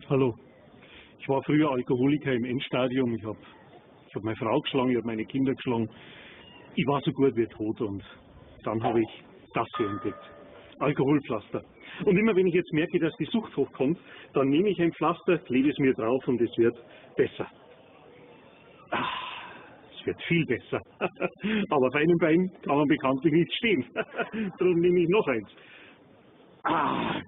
Hallo. Ich war früher Alkoholiker im Endstadium. Ich hab meine Frau geschlagen, ich habe meine Kinder geschlagen. Ich war so gut wie tot und dann habe ich das hier entdeckt. Alkoholpflaster. Und immer wenn ich jetzt merke, dass die Sucht hochkommt, dann nehme ich ein Pflaster, klebe es mir drauf und es wird besser. Es wird viel besser. Aber auf einem Bein kann man bekanntlich nicht stehen. Darum nehme ich noch eins.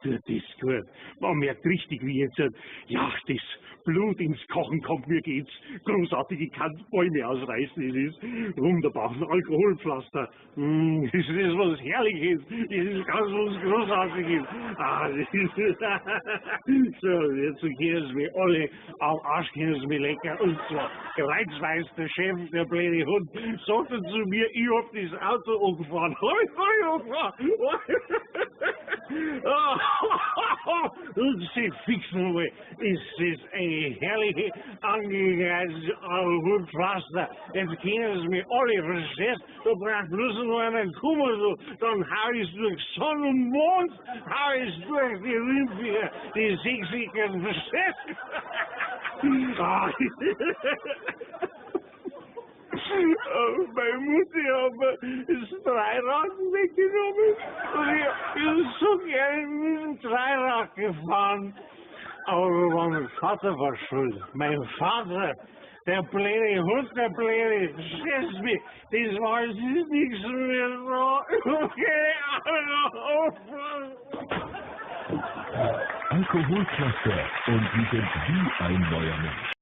Tut das gut. Man merkt richtig, wie jetzt, ja, das Blut ins Kochen kommt. Mir geht's großartig. Ich kann Bäume ausreißen. Es ist wunderbar. Ein Alkoholpflaster. Das ist was Herrliches. Das ist ganz was Großartiges. Das ist so, jetzt können sie mich alle am Arsch, können sie mich lecken. Und zwar, kreuzweis, der Chef, der blöde Hund, sagte zu mir, ich hab das Auto angefahren. Und sie fixen mal, ist das eine herrliche Angelegenheit, Alkoholpflaster. Jetzt kennen sie mich alle, verstehst? Da braucht bloß noch einen Kummer, so. Dann hau ich durch Sonne und Mond, hau ich durch die Rümpfiger, die Sechsigen, verstehst? Meine Mutter hat mir das Dreirad weggenommen und ich bin so gerne mit dem Dreirad gefahren. Aber mein Vater war schuld. Mein Vater, der blöde Hund, der blöde Schiss mich, das war jetzt nichts mehr so. Okay, Alkoholpflaster und Sie sind wie ein neuer Mensch.